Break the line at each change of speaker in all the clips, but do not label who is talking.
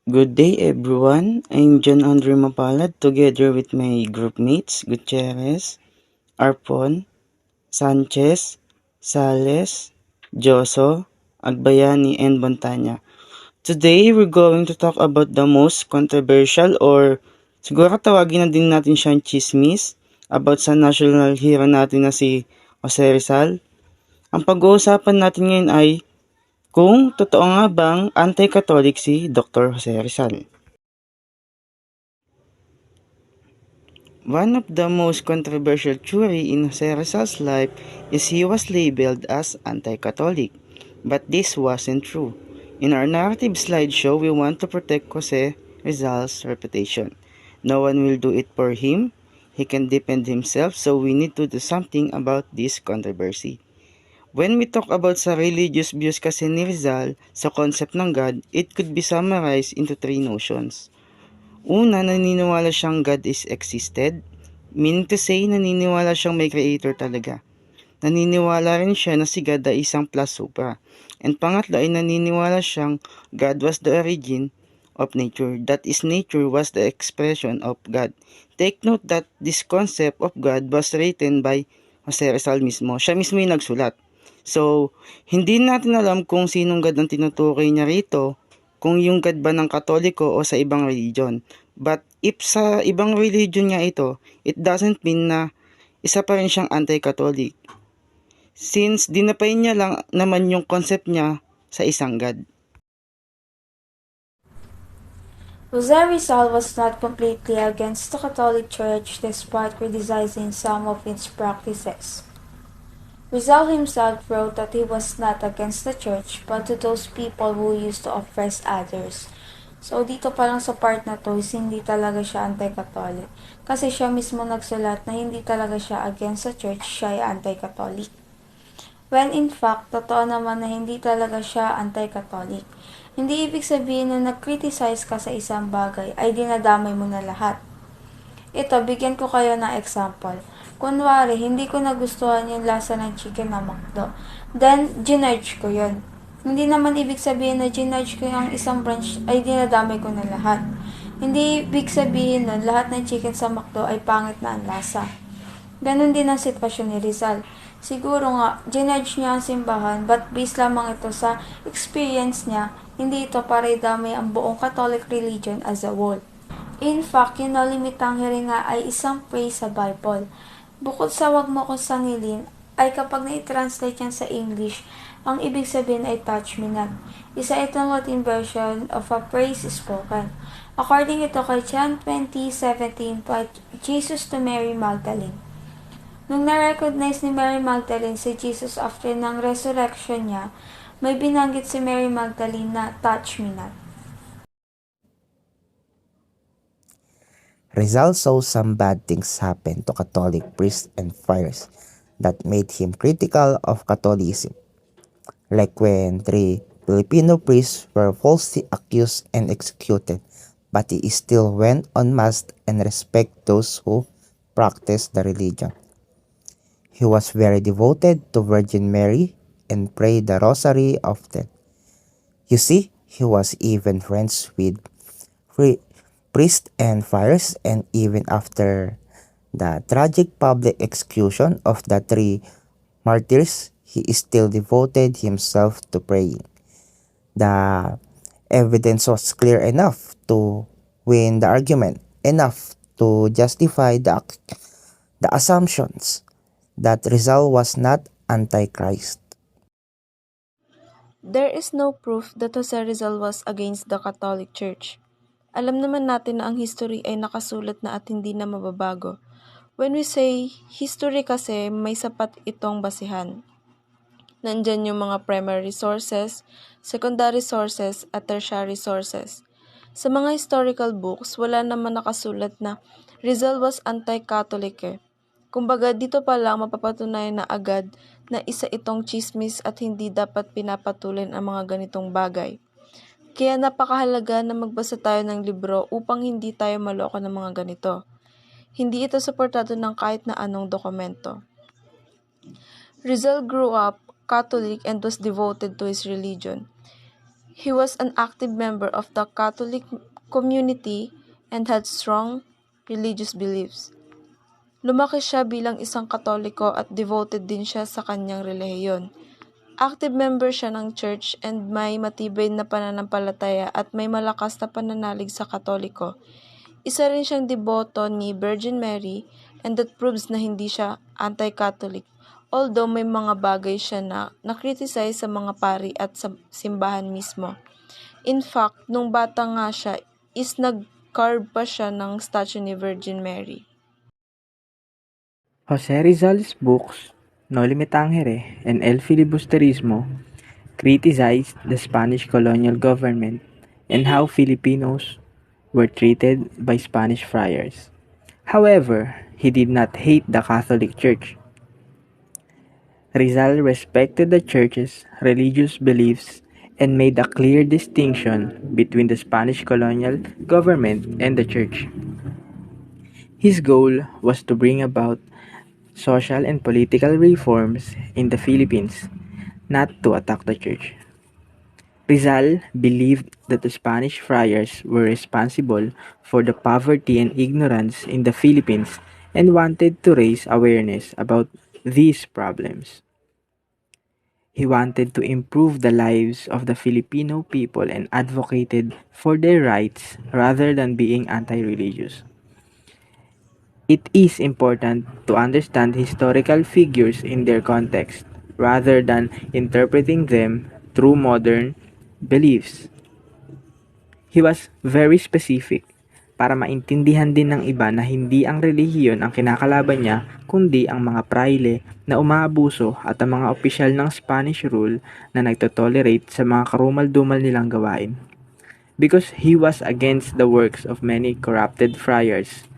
Good day everyone, I'm John Andre Mapalad together with my group mates Gutierrez, Arpon, Sanchez, Sales, Joso, Agbayani, and Montanya. Today we're going to talk about the most controversial or siguro tawagin na din natin siyang chismis about sa national hero natin na si Jose Rizal. Ang pag-uusapan natin ngayon ay kung totoo nga bang anti-Catholic si Dr. Jose Rizal. One of the most controversial theory in Jose Rizal's life is he was labeled as anti-Catholic, but this wasn't true. In our narrative slideshow, we want to protect Jose Rizal's reputation. No one will do it for him. He can defend himself, so we need to do something about this controversy. When we talk about sa religious views kasi ni Rizal sa concept ng God, it could be summarized into three notions. Una, naniniwala siyang God is existed, meaning to say naniniwala siyang may creator talaga. Naniniwala rin siya na si God ay isang plus supra. And pangatlo ay naniniwala siyang God was the origin of nature. That is, nature was the expression of God. Take note that this concept of God was written by Jose Rizal mismo. Siya mismo yung nagsulat. So, hindi natin alam kung sinong God ang tinutukoy niya rito, kung yung God ba ng Katoliko o sa ibang religion. But if sa ibang religion niya ito, it doesn't mean na isa pa rin siyang anti-Catholic. Since dinapay niya lang naman yung concept niya sa isang God.
Jose Rizal was not completely against the Catholic Church despite criticizing some of its practices. Rizal himself wrote that he was not against the church but to those people who used to oppress others. So dito pa lang sa part na to is hindi talaga siya anti-Catholic. Kasi siya mismo nagsulat na hindi talaga siya against the church, siya ay anti-Catholic. When in fact, totoo naman na hindi talaga siya anti-Catholic. Hindi ibig sabihin na nag-criticize ka sa isang bagay ay dinadamay mo na lahat. Ito, bigyan ko kayo ng example. Kunwari, hindi ko nagustuhan yung lasa ng chicken na McDo. Then, ginudge ko yun. Hindi naman ibig sabihin na ginudge ko yung isang branch ay dinadamay ko na lahat. Hindi ibig sabihin nun, lahat ng chicken sa McDo ay pangit na ang lasa. Ganon din ang sitwasyon ni Rizal. Siguro nga, ginudge niya ang simbahan, but based lamang ito sa experience niya, hindi ito para idamay ang buong Catholic religion as a whole. In fact, yung nalimitang hearing nga ay isang phrase sa Bible. Bukod sa wag mo ko sangilin, ay kapag na-translate yan sa English, ang ibig sabihin ay touch me not. Isa itong Latin version of a phrase spoken. According ito kay John 20:17 by Jesus to Mary Magdalene. Nung na-recognize ni Mary Magdalene si Jesus after ng resurrection niya, may binanggit si Mary Magdalene na touch me not.
Rizal saw some bad things happen to Catholic priests and friars that made him critical of Catholicism, like when three Filipino priests were falsely accused and executed, but he still went on mass and respect those who practiced the religion. He was very devoted to Virgin Mary and prayed the rosary often. You see, he was even friends with priests and friars, and even after the tragic public execution of the three martyrs, he still devoted himself to praying. The evidence was clear enough to win the argument, enough to justify the assumptions that Rizal was not antichrist.
There is no proof that Jose Rizal was against the Catholic Church. Alam naman natin na ang history ay nakasulat na at hindi na mababago. When we say history kasi, may sapat itong basihan. Nandyan yung mga primary sources, secondary sources, at tertiary sources. Sa mga historical books, wala naman nakasulat na Rizal was anti-Catholic eh. Kumbaga dito pa lang mapapatunayan na agad na isa itong chismis at hindi dapat pinapatuloy ang mga ganitong bagay. Kaya napakahalaga na magbasa tayo ng libro upang hindi tayo maloko ng mga ganito. Hindi ito suportado ng kahit na anong dokumento. Rizal grew up Catholic and was devoted to his religion. He was an active member of the Catholic community and had strong religious beliefs. Lumaki siya bilang isang Katoliko at devoted din siya sa kanyang relihiyon. Active member siya ng church and may matibay na pananampalataya at may malakas na pananalig sa Katoliko. Isa rin siyang deboto ni Virgin Mary and that proves na hindi siya anti-Catholic. Although may mga bagay siya na nakriticize sa mga pari at sa simbahan mismo. In fact, nung bata nga siya is nag-carve pa siya ng statue ni Virgin Mary.
Jose Rizal's books, No Limit Tangere and El Filibusterismo, criticized the Spanish colonial government and how Filipinos were treated by Spanish friars. However, he did not hate the Catholic Church. Rizal respected the Church's religious beliefs and made a clear distinction between the Spanish colonial government and the Church. His goal was to bring about social and political reforms in the Philippines, not to attack the Church. Rizal believed that the Spanish friars were responsible for the poverty and ignorance in the Philippines and wanted to raise awareness about these problems. He wanted to improve the lives of the Filipino people and advocated for their rights rather than being anti-religious. It is important to understand historical figures in their context rather than interpreting them through modern beliefs. He was very specific para maintindihan din ng iba na hindi ang relihiyon ang kinakalaban niya kundi ang mga praile na umaabuso at ang mga opisyal ng Spanish rule na nagtotolerate sa mga karumal-dumal nilang gawain. Because he was against the works of many corrupted friars.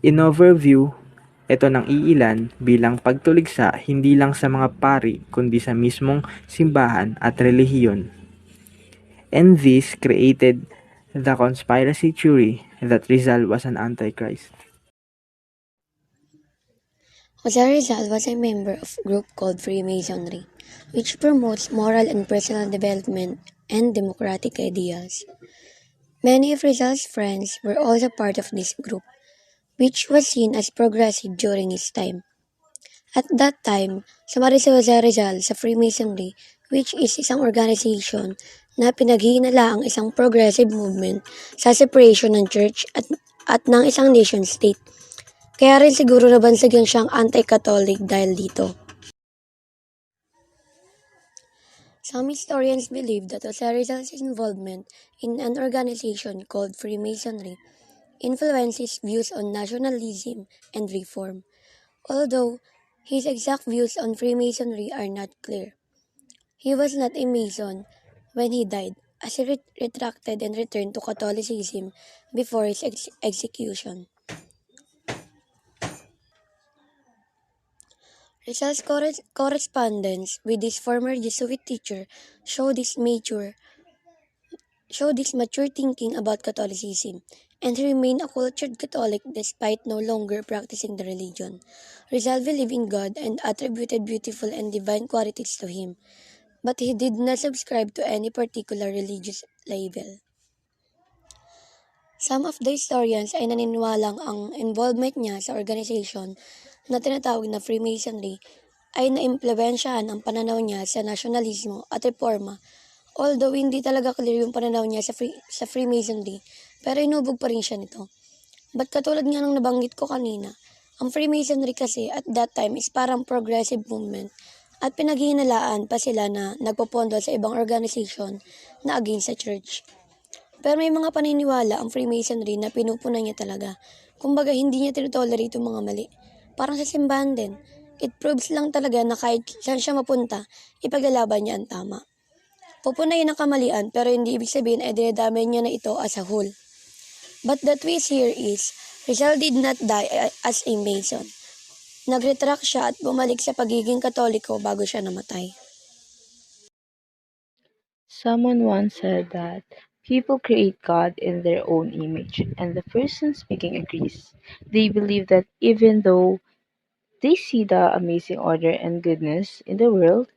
In overview, ito ng iilan bilang pagtuligsa hindi lang sa mga pari kundi sa mismong simbahan at relihiyon. And this created the conspiracy theory that Rizal was an antichrist.
Jose Rizal was a member of a group called Freemasonry, which promotes moral and personal development and democratic ideas. Many of Rizal's friends were also part of this group, which was seen as progressive during his time. At that time, sumali si Jose Rizal sa Freemasonry, which is isang organization na pinaghihinala ang isang progressive movement sa separation ng church at ng isang nation-state. Kaya rin siguro nabansagan siyang anti-Catholic dahil dito. Some historians believe that Jose Rizal's involvement in an organization called Freemasonry influenced his views on nationalism and reform, although his exact views on Freemasonry are not clear. He was not a Mason when he died, as he retracted and returned to Catholicism before his execution. Rizal's correspondence with his former Jesuit teacher showed his mature thinking about Catholicism, and he remained a cultured Catholic despite no longer practicing the religion. Rizal believed in God and attributed beautiful and divine qualities to him, but he did not subscribe to any particular religious label. Some of the historians ay naniniwalang ang involvement niya sa organization na tinatawag na Freemasonry ay naimpluwensyahan ang pananaw niya sa nasyonalismo at reforma. Although hindi talaga clear yung pananaw niya sa Freemasonry, pero inubog pa rin siya nito. But katulad nga ng nabanggit ko kanina, ang Freemasonry kasi at that time is parang progressive movement at pinaghihinalaan pa sila na nagpopondo sa ibang organization na against sa church. Pero may mga paniniwala ang Freemasonry na pinupunan niya talaga. Kumbaga hindi niya tinotolerate yung mga mali. Parang sa simbahan din. It proves lang talaga na kahit saan siya mapunta, ipaglalaban niya ang tama. Pupunayin ang kamalian pero hindi ibig sabihin ay dinadamay niya na ito as a whole. But the twist here is, Rizal did not die as a Mason. Nag-retract siya at bumalik sa pagiging Katoliko bago siya namatay.
Someone once said that people create God in their own image, and the person speaking agrees. They believe that even though they see the amazing order and goodness in the world,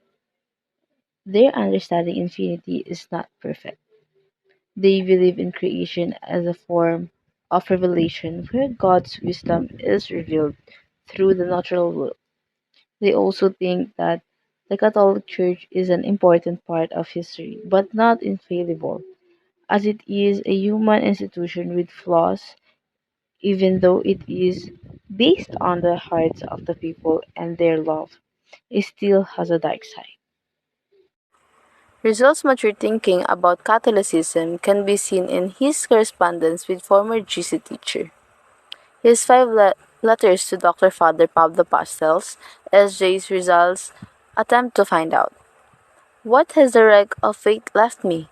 Their understanding infinity is not perfect. They believe in creation as a form of revelation where God's wisdom is revealed through the natural world. They also think that the Catholic Church is an important part of history, but not infallible, as it is a human institution with flaws, even though it is based on the hearts of the people and their love. It still has a dark side.
Rizal's mature thinking about Catholicism can be seen in his correspondence with former GC teacher. His letters to Dr. Father Pablo Pastels, S.J. Rizal's attempt to find out, what has the wreck of faith left me?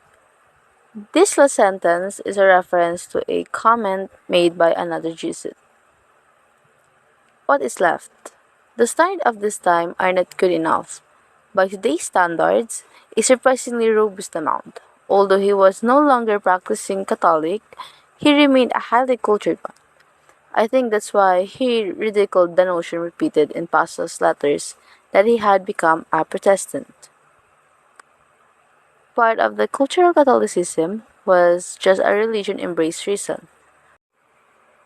This last sentence is a reference to a comment made by another Jesuit. What is left? The standards of this time are not good enough. By today's standards, a surprisingly robust amount. Although he was no longer practicing Catholic, he remained a highly cultured one. I think that's why he ridiculed the notion repeated in Pastor's letters that he had become a Protestant. Part of the cultural Catholicism was just a religion embraced reason.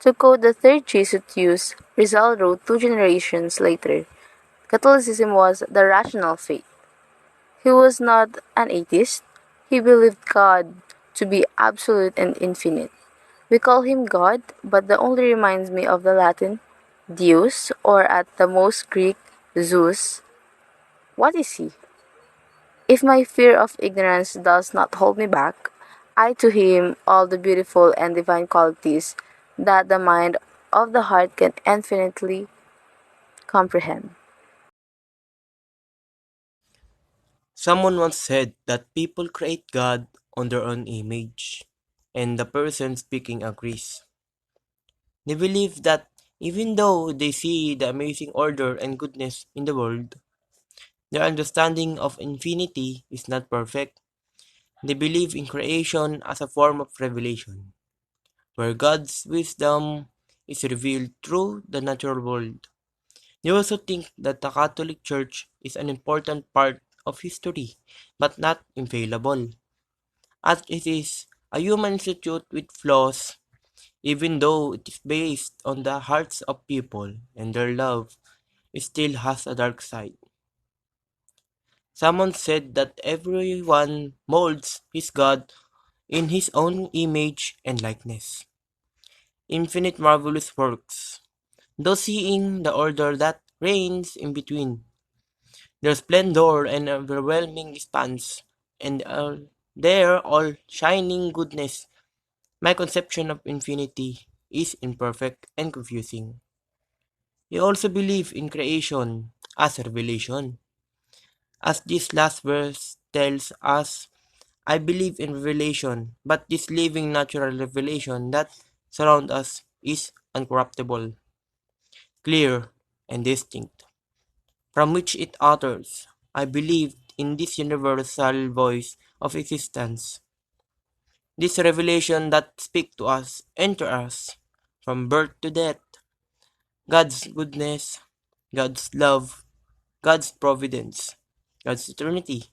To quote the third Jesuit use, Rizal wrote 2 generations later, Catholicism was the rational faith. He was not an atheist. He believed God to be absolute and infinite. We call him God, but that only reminds me of the Latin Deus, or at the most Greek Zeus. What is he? If my fear of ignorance does not hold me back, I to him all the beautiful and divine qualities that the mind of the heart can infinitely comprehend.
Someone once said that people create God on their own image, and the person speaking agrees. They believe that even though they see the amazing order and goodness in the world, their understanding of infinity is not perfect. They believe in creation as a form of revelation, where God's wisdom is revealed through the natural world. They also think that the Catholic Church is an important part of history, but not infallible, as it is a human institute with flaws, even though it is based on the hearts of people and their love, it still has a dark side. Someone said that everyone molds his God in his own image and likeness. Infinite marvelous works, though seeing the order that reigns in between, their splendor and overwhelming expanse, and their all shining goodness. My conception of infinity is imperfect and confusing. We also believe in creation as a revelation. As this last verse tells us, I believe in revelation, but this living natural revelation that surrounds us is uncorruptible, clear, and distinct, from which it utters. I believe in this universal voice of existence, this revelation that speaks to us, enter us, from birth to death, God's goodness, God's love, God's providence, God's eternity,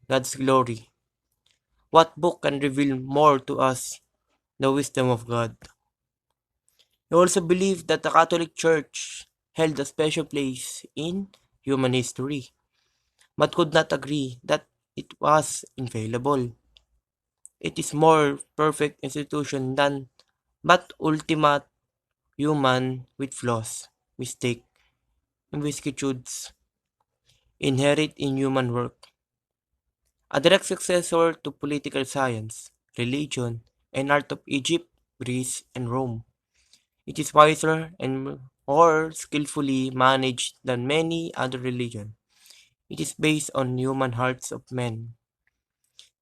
God's glory. What book can reveal more to us the wisdom of God? I also believe that the Catholic Church held a special place in human history, but could not agree that it was infallible. It is more perfect institution than but ultimate human with flaws, mistake, and vicissitudes inherent in human work. A direct successor to political science, religion, and art of Egypt, Greece, and Rome. It is wiser and more skillfully managed than many other religions. It is based on human hearts of men,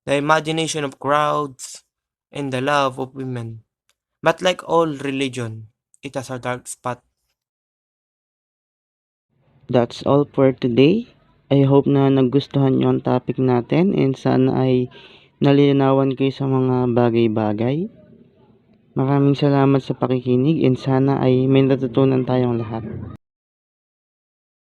the imagination of crowds, and the love of women. But like all religion, it has a dark spot.
That's all for today. I hope na nagustuhan nyo ang topic natin and sana ay nalilinawan kayo sa mga bagay-bagay. Maraming salamat sa pakikinig and sana ay may natutunan tayong lahat.